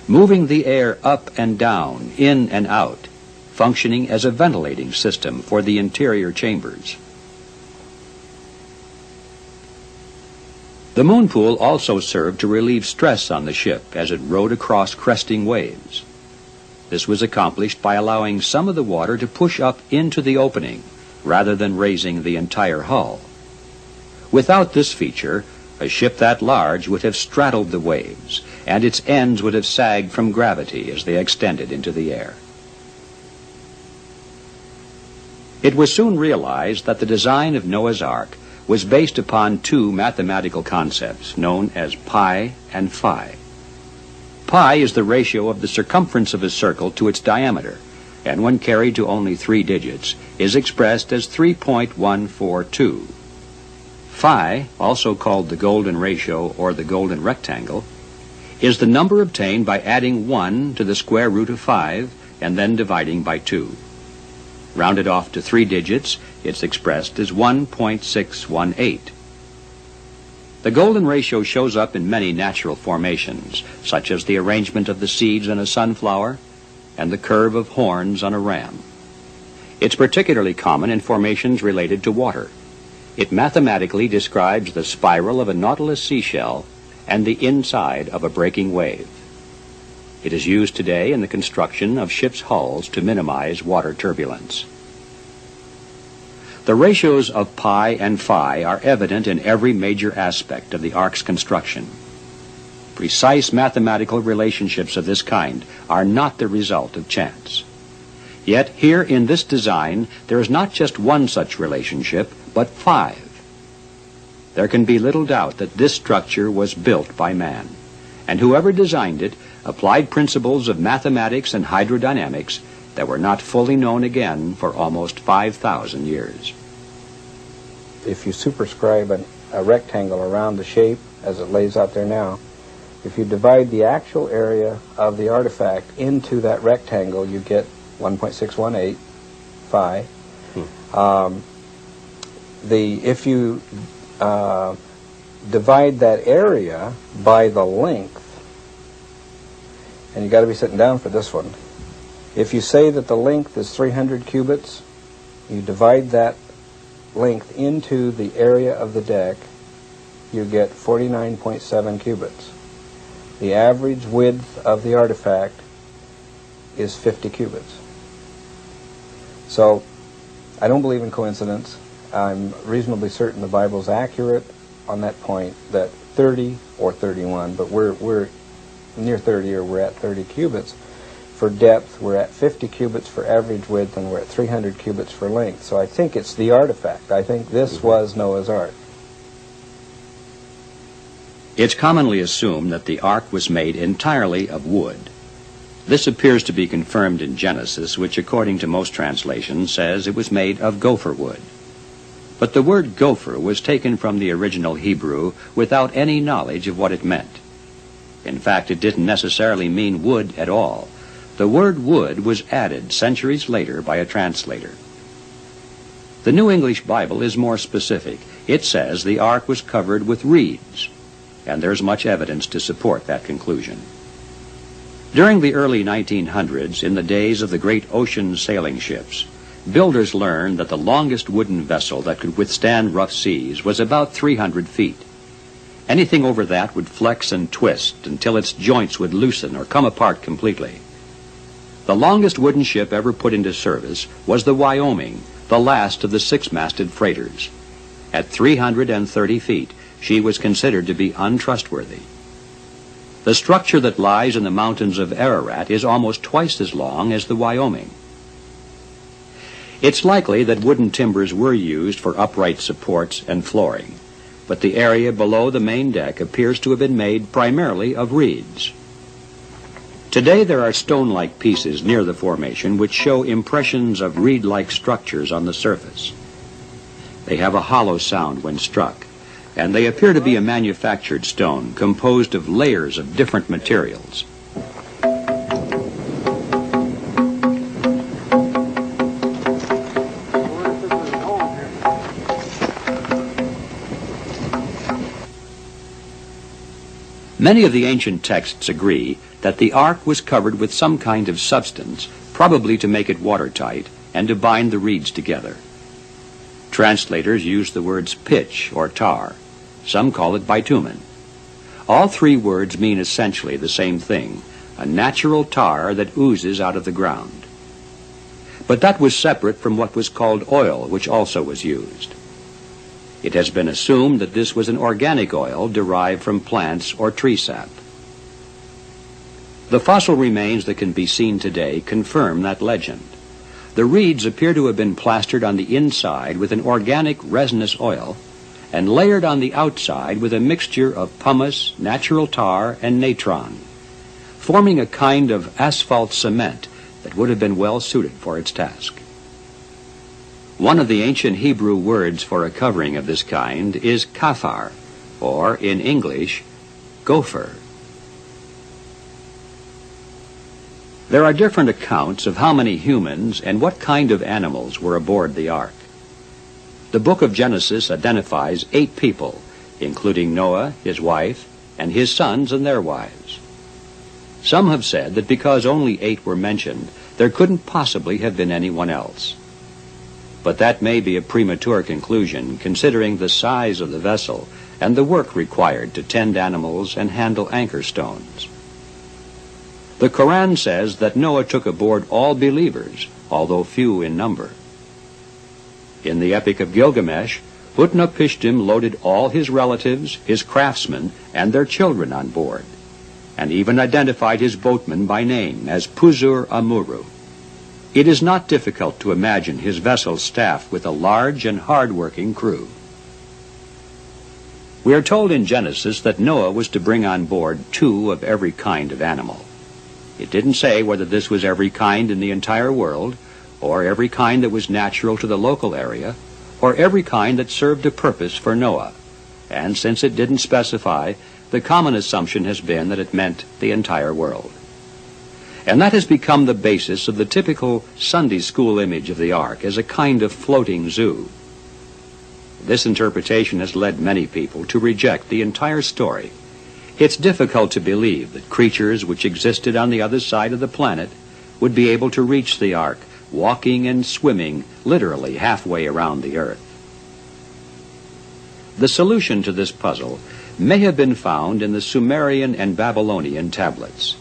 moving the air up and down, in and out, functioning as a ventilating system for the interior chambers. The moon pool also served to relieve stress on the ship as it rode across cresting waves. This was accomplished by allowing some of the water to push up into the opening, rather than raising the entire hull. Without this feature, a ship that large would have straddled the waves, and its ends would have sagged from gravity as they extended into the air. It was soon realized that the design of Noah's Ark was based upon two mathematical concepts known as pi and phi. Pi is the ratio of the circumference of a circle to its diameter, and when carried to only 3 digits, is expressed as 3.142. Phi, also called the golden ratio or the golden rectangle, is the number obtained by adding 1 to the square root of 5 and then dividing by 2. Rounded off to 3 digits, it's expressed as 1.618. The golden ratio shows up in many natural formations, such as the arrangement of the seeds in a sunflower and the curve of horns on a ram. It's particularly common in formations related to water. It mathematically describes the spiral of a nautilus seashell and the inside of a breaking wave. It is used today in the construction of ships' hulls to minimize water turbulence. The ratios of pi and phi are evident in every major aspect of the Ark's construction. Precise mathematical relationships of this kind are not the result of chance. Yet here in this design there is not just one such relationship, but 5. There can be little doubt that this structure was built by man, and whoever designed it applied principles of mathematics and hydrodynamics that were not fully known again for almost 5,000 years. If you superscribe a rectangle around the shape as it lays out there now, if you divide the actual area of the artifact into that rectangle, you get 1.618 phi. If you divide that area by the length, and you got to be sitting down for this one. If you say that the length is 300 cubits, you divide that length into the area of the deck, you get 49.7 cubits. The average width of the artifact is 50 cubits. So, I don't believe in coincidence. I'm reasonably certain the Bible's accurate on that point, that 30 or 31, but we're near 30, or we're at 30 cubits for depth. We're at 50 cubits for average width, and we're at 300 cubits for length. So I think it's the artifact. I think this was Noah's Ark. It's commonly assumed that the Ark was made entirely of wood. This appears to be confirmed in Genesis, which according to most translations says it was made of gopher wood. But the word gopher was taken from the original Hebrew without any knowledge of what it meant. In fact, it didn't necessarily mean wood at all. The word wood was added centuries later by a translator. The New English Bible is more specific. It says the Ark was covered with reeds, and there's much evidence to support that conclusion. During the early 1900s, in the days of the great ocean sailing ships, builders learned that the longest wooden vessel that could withstand rough seas was about 300 feet. Anything over that would flex and twist until its joints would loosen or come apart completely. The longest wooden ship ever put into service was the Wyoming, the last of the 6-masted freighters. At 330 feet, she was considered to be untrustworthy. The structure that lies in the mountains of Ararat is almost twice as long as the Wyoming. It's likely that wooden timbers were used for upright supports and flooring, but the area below the main deck appears to have been made primarily of reeds. Today there are stone-like pieces near the formation which show impressions of reed-like structures on the surface. They have a hollow sound when struck, and they appear to be a manufactured stone composed of layers of different materials. Many of the ancient texts agree that the ark was covered with some kind of substance, probably to make it watertight and to bind the reeds together. Translators use the words pitch or tar. Some call it bitumen. All three words mean essentially the same thing, a natural tar that oozes out of the ground. But that was separate from what was called oil, which also was used. It has been assumed that this was an organic oil derived from plants or tree sap. The fossil remains that can be seen today confirm that legend. The reeds appear to have been plastered on the inside with an organic resinous oil and layered on the outside with a mixture of pumice, natural tar, and natron, forming a kind of asphalt cement that would have been well suited for its task. One of the ancient Hebrew words for a covering of this kind is kafar, or in English, gopher. There are different accounts of how many humans and what kind of animals were aboard the ark. The book of Genesis identifies 8 people, including Noah, his wife, and his sons and their wives. Some have said that because only 8 were mentioned, there couldn't possibly have been anyone else. But that may be a premature conclusion, considering the size of the vessel and the work required to tend animals and handle anchor stones. The Quran says that Noah took aboard all believers, although few in number. In the Epic of Gilgamesh, Utnapishtim loaded all his relatives, his craftsmen, and their children on board, and even identified his boatman by name as Puzur Amuru. It is not difficult to imagine his vessel staffed with a large and hard-working crew. We are told in Genesis that Noah was to bring on board 2 of every kind of animal. It didn't say whether this was every kind in the entire world, or every kind that was natural to the local area, or every kind that served a purpose for Noah. And since it didn't specify, the common assumption has been that it meant the entire world. And that has become the basis of the typical Sunday school image of the ark as a kind of floating zoo. This interpretation has led many people to reject the entire story. It's difficult to believe that creatures which existed on the other side of the planet would be able to reach the ark, walking and swimming literally halfway around the earth. The solution to this puzzle may have been found in the Sumerian and Babylonian tablets.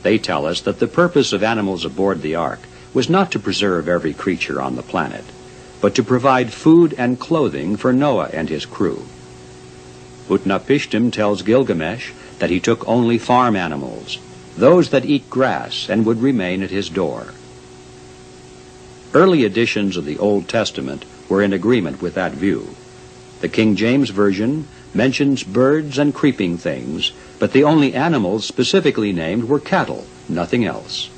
They tell us that the purpose of animals aboard the ark was not to preserve every creature on the planet, but to provide food and clothing for Noah and his crew. Utnapishtim tells Gilgamesh that he took only farm animals, those that eat grass and would remain at his door. Early editions of the Old Testament were in agreement with that view. The King James Version mentions birds and creeping things, but the only animals specifically named were cattle, nothing else.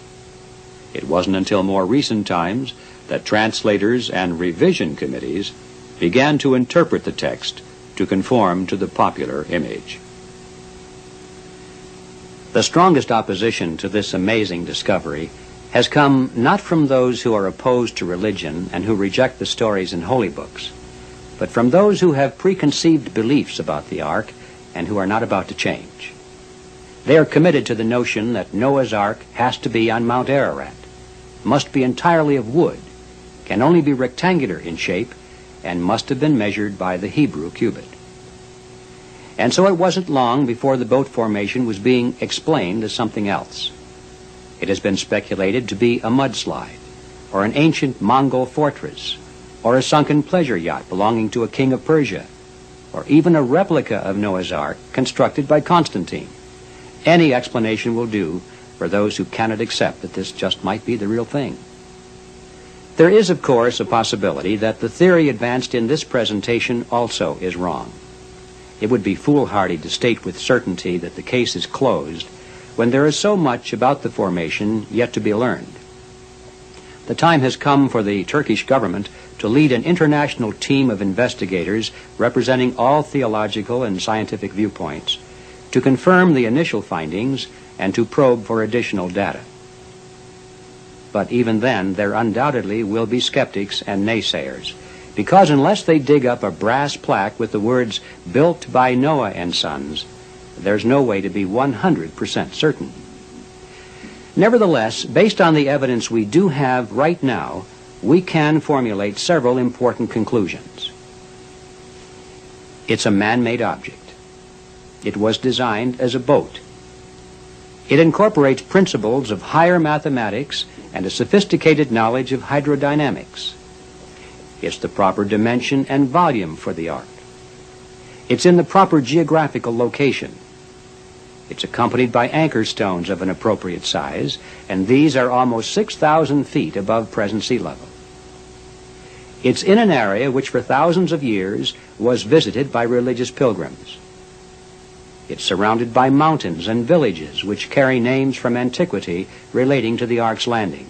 It wasn't until more recent times that translators and revision committees began to interpret the text to conform to the popular image. The strongest opposition to this amazing discovery has come not from those who are opposed to religion and who reject the stories in holy books, but from those who have preconceived beliefs about the ark and who are not about to change. They are committed to the notion that Noah's ark has to be on Mount Ararat, must be entirely of wood, can only be rectangular in shape, and must have been measured by the Hebrew cubit. And so it wasn't long before the boat formation was being explained as something else. It has been speculated to be a mudslide, or an ancient Mongol fortress, or a sunken pleasure yacht belonging to a king of Persia, or even a replica of Noah's Ark constructed by Constantine. Any explanation will do for those who cannot accept that this just might be the real thing. There is, of course, a possibility that the theory advanced in this presentation also is wrong. It would be foolhardy to state with certainty that the case is closed when there is so much about the formation yet to be learned. The time has come for the Turkish government to lead an international team of investigators representing all theological and scientific viewpoints to confirm the initial findings and to probe for additional data. But even then, there undoubtedly will be skeptics and naysayers, because unless they dig up a brass plaque with the words "Built by Noah and Sons," there's no way to be 100% certain. Nevertheless, based on the evidence we do have right now, we can formulate several important conclusions. It's a man-made object. It was designed as a boat. It incorporates principles of higher mathematics and a sophisticated knowledge of hydrodynamics. It's the proper dimension and volume for the ark. It's in the proper geographical location. It's accompanied by anchor stones of an appropriate size, and these are almost 6,000 feet above present sea level. It's in an area which for thousands of years was visited by religious pilgrims. It's surrounded by mountains and villages which carry names from antiquity relating to the ark's landing.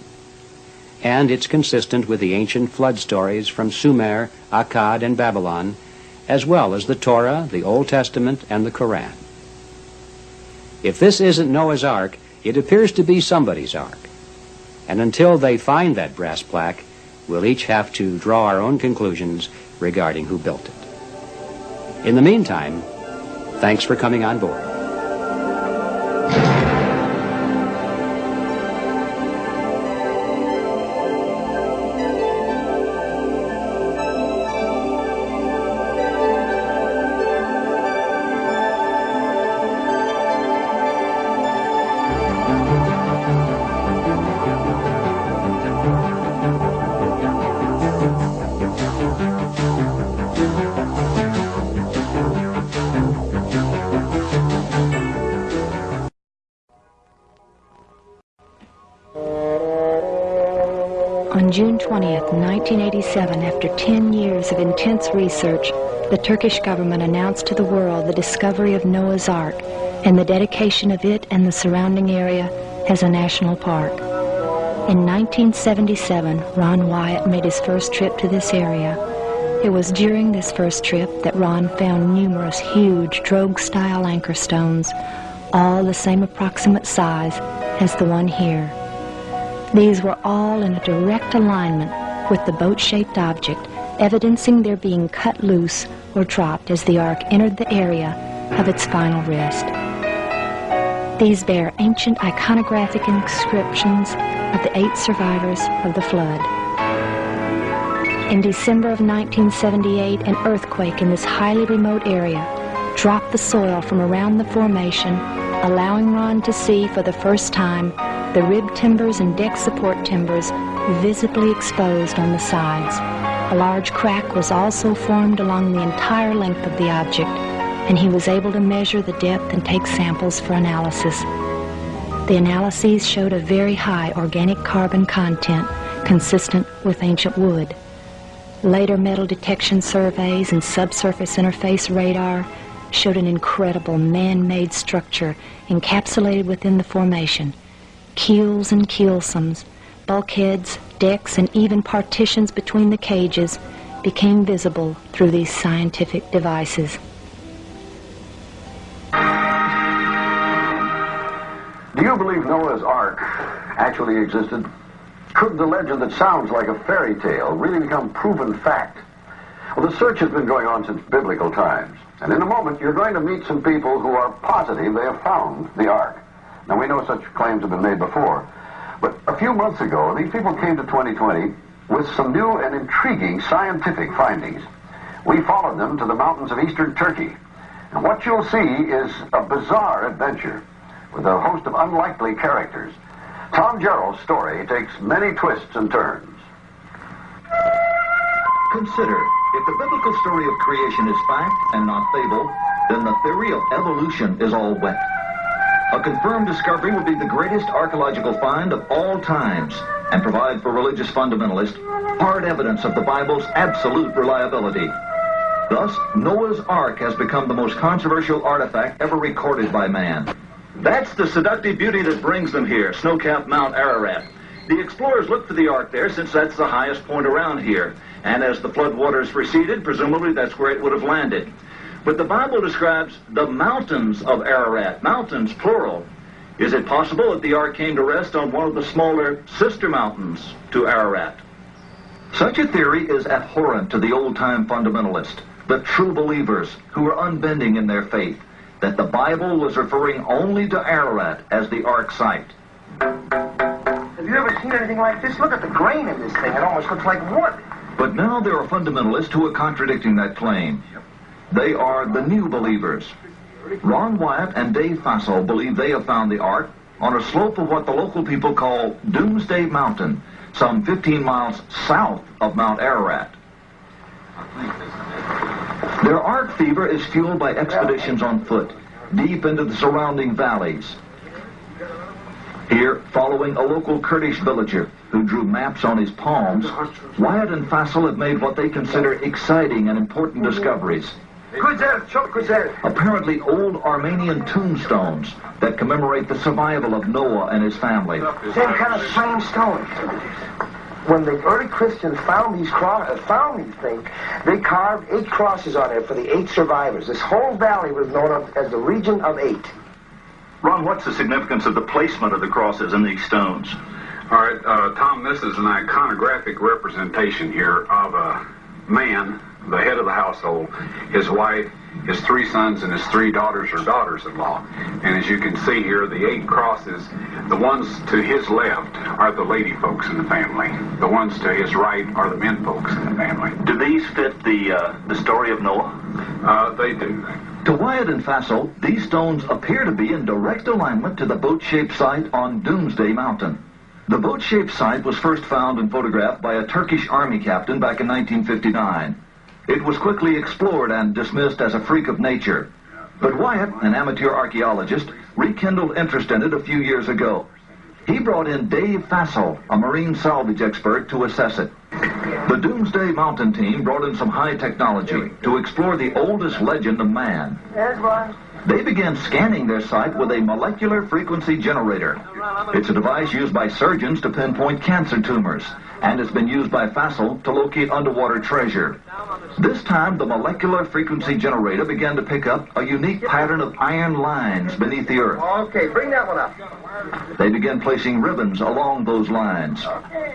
And it's consistent with the ancient flood stories from Sumer, Akkad, and Babylon, as well as the Torah, the Old Testament, and the Koran. If this isn't Noah's Ark, it appears to be somebody's ark. And until they find that brass plaque, we'll each have to draw our own conclusions regarding who built it. In the meantime, thanks for coming on board. On June 20th, 1987, after 10 years of intense research, the Turkish government announced to the world the discovery of Noah's Ark and the dedication of it and the surrounding area as a national park. In 1977, Ron Wyatt made his first trip to this area. It was during this first trip that Ron found numerous huge drogue-style anchor stones, all the same approximate size as the one here. These were all in a direct alignment with the boat-shaped object, evidencing their being cut loose or dropped as the ark entered the area of its final rest. These bear ancient iconographic inscriptions of the 8 survivors of the flood. In December of 1978, an earthquake in this highly remote area dropped the soil from around the formation, allowing Ron to see for the first time the rib timbers and deck support timbers visibly exposed on the sides. A large crack was also formed along the entire length of the object, and he was able to measure the depth and take samples for analysis. The analyses showed a very high organic carbon content consistent with ancient wood. Later metal detection surveys and subsurface interface radar showed an incredible man-made structure encapsulated within the formation. Keels and keelsomes, bulkheads, decks, and even partitions between the cages became visible through these scientific devices. Do you believe Noah's Ark actually existed? Could the legend that sounds like a fairy tale really become proven fact? Well, the search has been going on since biblical times, and in a moment you're going to meet some people who are positive they have found the Ark. Now, we know such claims have been made before, but a few months ago, these people came to 2020 with some new and intriguing scientific findings. We followed them to the mountains of eastern Turkey, and what you'll see is a bizarre adventure with a host of unlikely characters. Tom Gerald's story takes many twists and turns. Consider, if the biblical story of creation is fact and not fable, then the theory of evolution is all wet. A confirmed discovery would be the greatest archaeological find of all times and provide for religious fundamentalists hard evidence of the Bible's absolute reliability. Thus, Noah's Ark has become the most controversial artifact ever recorded by man. That's the seductive beauty that brings them here, snow-capped Mount Ararat. The explorers looked for the Ark there since that's the highest point around here. And as the floodwaters receded, presumably that's where it would have landed. But the Bible describes the mountains of Ararat, mountains plural. Is it possible that the Ark came to rest on one of the smaller sister mountains to Ararat? Such a theory is abhorrent to the old-time fundamentalist, the true believers who are unbending in their faith, that the Bible was referring only to Ararat as the Ark site. Have you ever seen anything like this? Look at the grain in this thing. It almost looks like wood. But now there are fundamentalists who are contradicting that claim. They are the new believers. Ron Wyatt and Dave Fassel believe they have found the Ark on a slope of what the local people call Doomsday Mountain, some 15 miles south of Mount Ararat. Their Ark fever is fueled by expeditions on foot, deep into the surrounding valleys. Here, following a local Kurdish villager who drew maps on his palms, Wyatt and Fassel have made what they consider exciting and important discoveries. Apparently old Armenian tombstones that commemorate the survival of Noah and his family. Same kind of strange stones. When the early Christians found these things, they carved 8 crosses on it for the 8 survivors. This whole valley was known as the region of 8. Ron, what's the significance of the placement of the crosses in these stones? All right, Tom, this is an iconographic representation here of a man, the head of the household, his wife, his 3 sons, and his 3 daughters or daughters-in-law. And as you can see here, the 8 crosses, the ones to his left are the lady folks in the family. The ones to his right are the men folks in the family. Do these fit the story of Noah? They do. To Wyatt and Fassel, these stones appear to be in direct alignment to the boat-shaped site on Doomsday Mountain. The boat-shaped site was first found and photographed by a Turkish army captain back in 1959. It was quickly explored and dismissed as a freak of nature. But Wyatt, an amateur archaeologist, rekindled interest in it a few years ago. He brought in Dave Fassel, a marine salvage expert, to assess it. The Doomsday Mountain team brought in some high technology to explore the oldest legend of man. They began scanning their site with a molecular frequency generator. It's a device used by surgeons to pinpoint cancer tumors, and it's been used by Fassel to locate underwater treasure. This time, the molecular frequency generator began to pick up a unique pattern of iron lines beneath the earth. Okay, bring that one up. They began placing ribbons along those lines.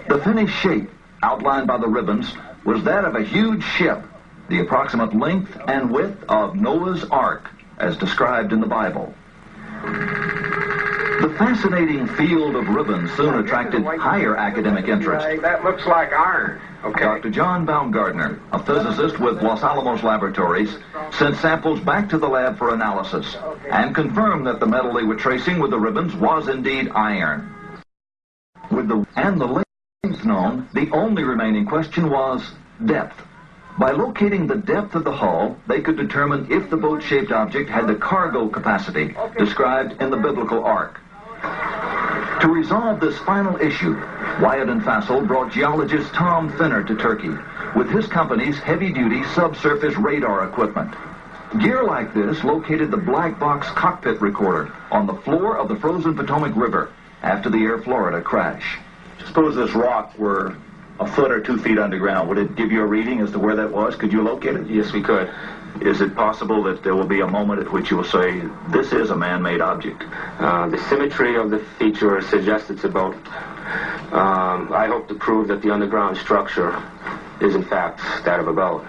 The finished shape, outlined by the ribbons, was that of a huge ship, the approximate length and width of Noah's Ark, as described in the Bible. The fascinating field of ribbons soon attracted higher academic interest. That looks like iron. Okay. Dr. John Baumgartner, a physicist with Los Alamos Laboratories, sent samples back to the lab for analysis and confirmed that the metal they were tracing with the ribbons was indeed iron. With the length known, the only remaining question was depth. By locating the depth of the hull, they could determine if the boat-shaped object had the cargo capacity described in the biblical Ark. To resolve this final issue, Wyatt and Fassel brought geologist Tom Finner to Turkey with his company's heavy-duty subsurface radar equipment. Gear like this located the black box cockpit recorder on the floor of the frozen Potomac River after the Air Florida crash. Suppose this rock were a foot or 2 feet underground. Would it give you a reading as to where that was? Could you locate it? Yes, we could. Is it possible that there will be a moment at which you will say, this is a man-made object? The symmetry of the feature suggests it's a boat. I hope to prove that the underground structure is in fact that of a boat.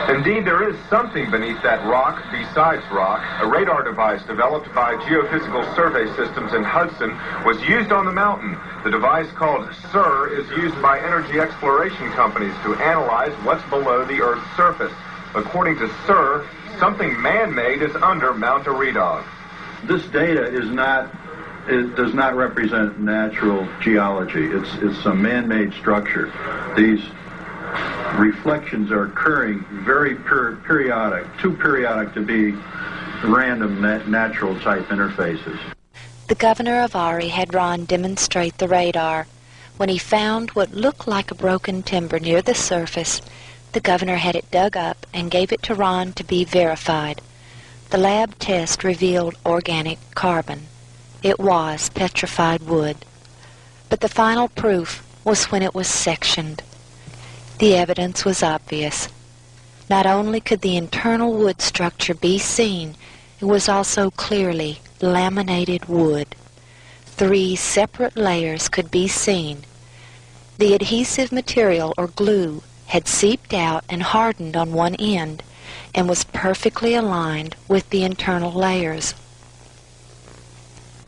Indeed, there is something beneath that rock besides rock. A radar device developed by Geophysical Survey Systems in Hudson was used on the mountain. The device, called SIR, is used by energy exploration companies to analyze what's below the Earth's surface. According to SIR, something man-made is under Mount Aridog. This data does not represent natural geology. It's a man-made structure. These reflections are occurring very periodic, too periodic to be random natural type interfaces. The governor of Ari had Ron demonstrate the radar. When he found what looked like a broken timber near the surface, the governor had it dug up and gave it to Ron to be verified. The lab test revealed organic carbon. It was petrified wood. But the final proof was when it was sectioned. The evidence was obvious. Not only could the internal wood structure be seen, it was also clearly laminated wood. 3 separate layers could be seen. The adhesive material, or glue, had seeped out and hardened on one end and was perfectly aligned with the internal layers.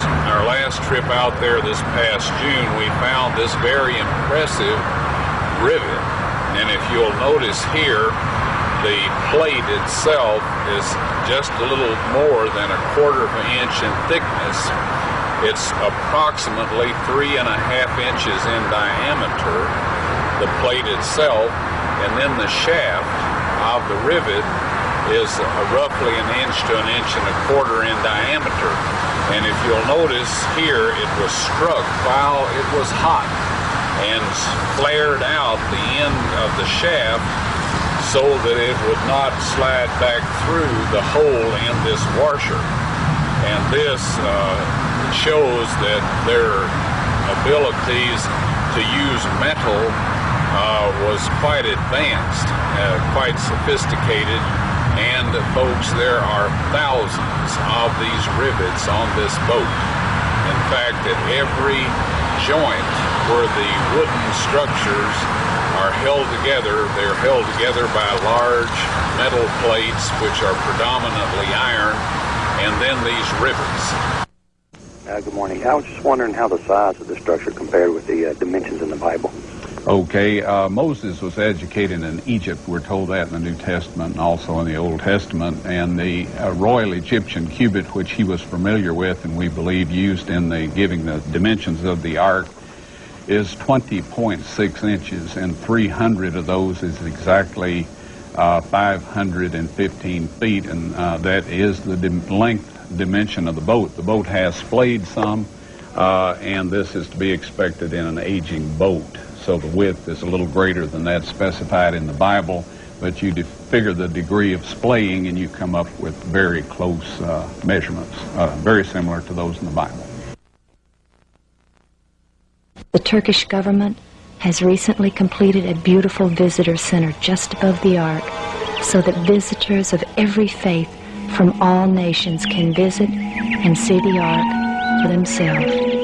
Our last trip out there this past June, we found this very impressive rivet. And if you'll notice here, the plate itself is just a little more than 1/4 of an inch in thickness. It's approximately 3.5 inches in diameter, the plate itself, and then the shaft of the rivet is roughly 1 inch to 1.25 inches in diameter. And if you'll notice here, it was struck while it was hot and flared out the end of the shaft so that it would not slide back through the hole in this washer. And this shows that their abilities to use metal was quite advanced, quite sophisticated. And folks, there are thousands of these rivets on this boat. In fact, at every joint where the wooden structures are held together, they're held together by large metal plates which are predominantly iron, and then these rivets. Good morning. I was just wondering how the size of the structure compared with the dimensions in the Bible. Okay, Moses was educated in Egypt. We're told that in the New Testament and also in the Old Testament. And the Royal Egyptian cubit, which he was familiar with and we believe used in the giving the dimensions of the ark, is 20.6 inches, and 300 of those is exactly 515 feet, and that is the length dimension of the boat. The boat has splayed some, and this is to be expected in an aging boat. So the width is a little greater than that specified in the Bible, but you figure the degree of splaying and you come up with very close measurements, very similar to those in the Bible. The Turkish government has recently completed a beautiful visitor center just above the Ark so that visitors of every faith from all nations can visit and see the Ark for themselves.